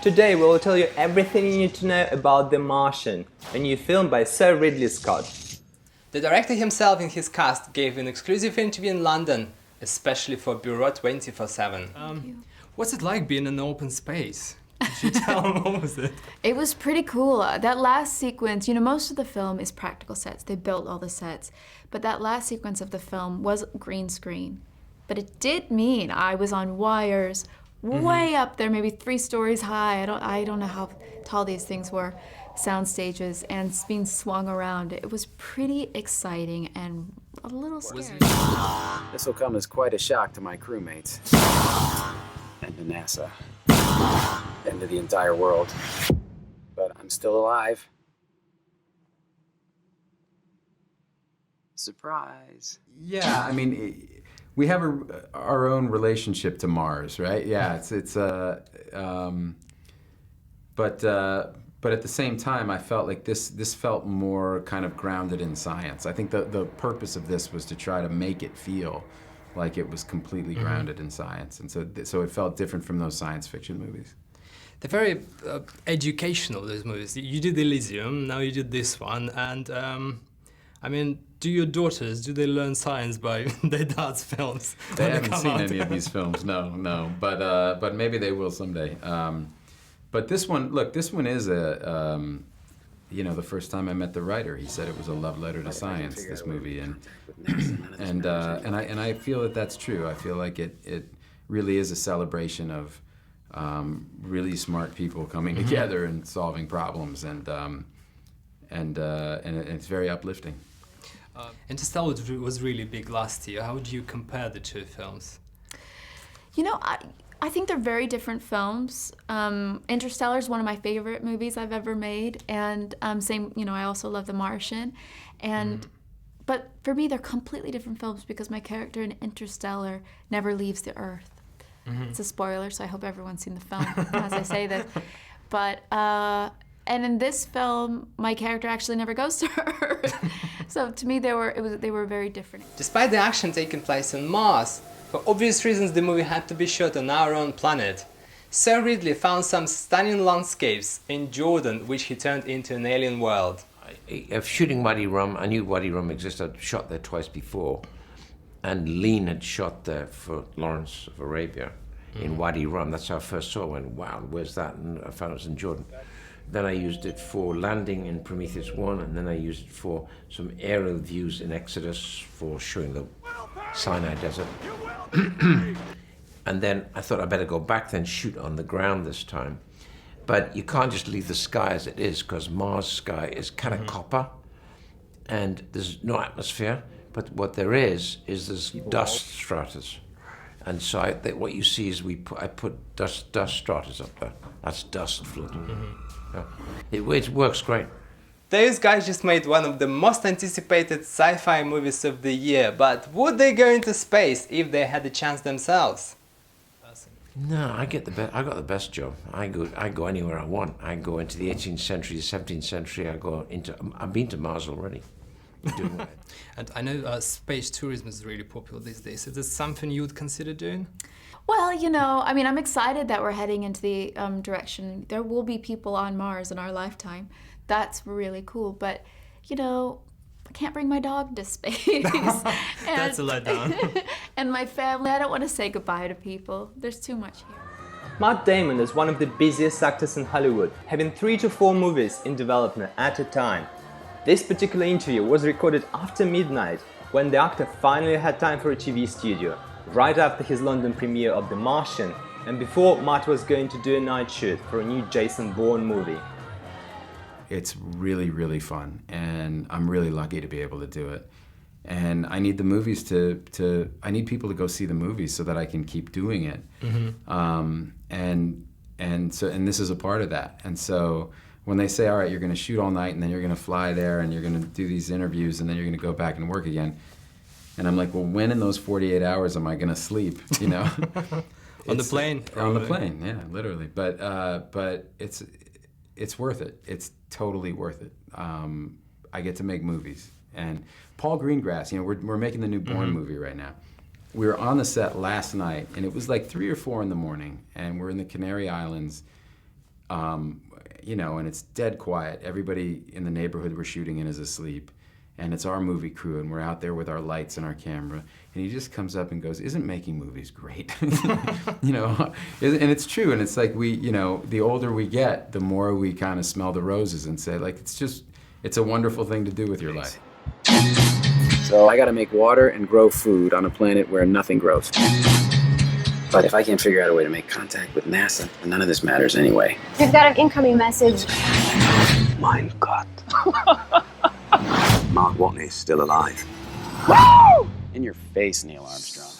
Today we will tell you everything you need to know about The Martian, a new film by Sir Ridley Scott. The director himself and his cast gave an exclusive interview in London, especially for Buro 24/7. What's it like being in open space? Could you tell them what was it? It was pretty cool. That last sequence, most of the film is practical sets. They built all the sets. But that last sequence of the film was green screen. But it did mean I was on wires way up there, maybe 3 stories high. I don't know how tall these things were, sound stages, and being swung around. It was pretty exciting and a little scary. This will come as quite a shock to my crewmates. And to NASA. And to the entire world. But I'm still alive. Surprise. Yeah, I mean, we have our own relationship to Mars, right? Yeah, but at the same time, I felt like this felt more kind of grounded in science. I think the purpose of this was to try to make it feel like it was completely grounded in science, and so it felt different from those science fiction movies. They're very educational, those movies. You did Elysium, now you did this one, and I mean, do your daughters, do they learn science by their dad's films? They haven't seen any of these films, no. But maybe they will someday. But this one, look, this one is the first time I met the writer, he said it was a love letter to science, this movie, and I feel that that's true. I feel like it really is a celebration of really smart people coming together and solving problems, and it's very uplifting. Interstellar was really big last year. How would you compare the two films? I think they're very different films. Interstellar is one of my favorite movies I've ever made, and I also love The Martian, but for me they're completely different films because my character in Interstellar never leaves the Earth. It's a spoiler, so I hope everyone's seen the film as I say this. But and in this film, my character actually never goes to Earth. So to me, they were very different. Despite the action taking place on Mars, for obvious reasons the movie had to be shot on our own planet. Sir Ridley found some stunning landscapes in Jordan, which he turned into an alien world. Of shooting Wadi Rum, I knew Wadi Rum existed. I'd shot there twice before. And Lean had shot there for Lawrence of Arabia in Wadi Rum. That's how I first saw it. I went, wow, where's that? And I found it was in Jordan. Then I used it for landing in Prometheus 1, and then I used it for some aerial views in Exodus for showing the Sinai Desert. And then I thought I'd better go back then, shoot on the ground this time. But you can't just leave the sky as it is, because Mars' sky is kind of copper, and there's no atmosphere. But what there is there's dust stratus. And so what you see is I put dust stratus up there. That's dust floating. Yeah. It works great. Those guys just made one of the most anticipated sci-fi movies of the year, but would they go into space if they had the chance themselves? No, I got the best job. I go anywhere I want. I go into the 18th century, the 17th century. I've been to Mars already. Doing that. And I know space tourism is really popular these days. Is this something you would consider doing? Well, I'm excited that we're heading into the direction. There will be people on Mars in our lifetime. That's really cool. But, I can't bring my dog to space. That's a letdown. And my family, I don't want to say goodbye to people. There's too much here. Matt Damon is one of the busiest actors in Hollywood, having 3 to 4 movies in development at a time. This particular interview was recorded after midnight, when the actor finally had time for a TV studio, right after his London premiere of The Martian, and before Matt was going to do a night shoot for a new Jason Bourne movie. It's really, really fun, and I'm really lucky to be able to do it. And I need the movies I need people to go see the movies so that I can keep doing it. And this is a part of that. And so when they say, all right, you're going to shoot all night, and then you're going to fly there, and you're going to do these interviews, and then you're going to go back and work again. And I'm like, well, when in those 48 hours am I going to sleep, On the plane. On the plane, yeah, literally. But it's worth it. It's totally worth it. I get to make movies. And Paul Greengrass, we're making the new Bourne movie right now. We were on the set last night, and it was like 3 or 4 in the morning, and we're in the Canary Islands you know, and it's dead quiet. Everybody in the neighborhood we're shooting in is asleep. And it's our movie crew, and we're out there with our lights and our camera. And he just comes up and goes, "Isn't making movies great?" You know, and it's true. And it's like you know, the older we get, the more we kind of smell the roses and say, like, it's a wonderful thing to do with your life. So I gotta make water and grow food on a planet where nothing grows. But if I can't figure out a way to make contact with NASA, then none of this matters anyway. We've got an incoming message. Mein Gott. Mark Watney's still alive. In your face, Neil Armstrong.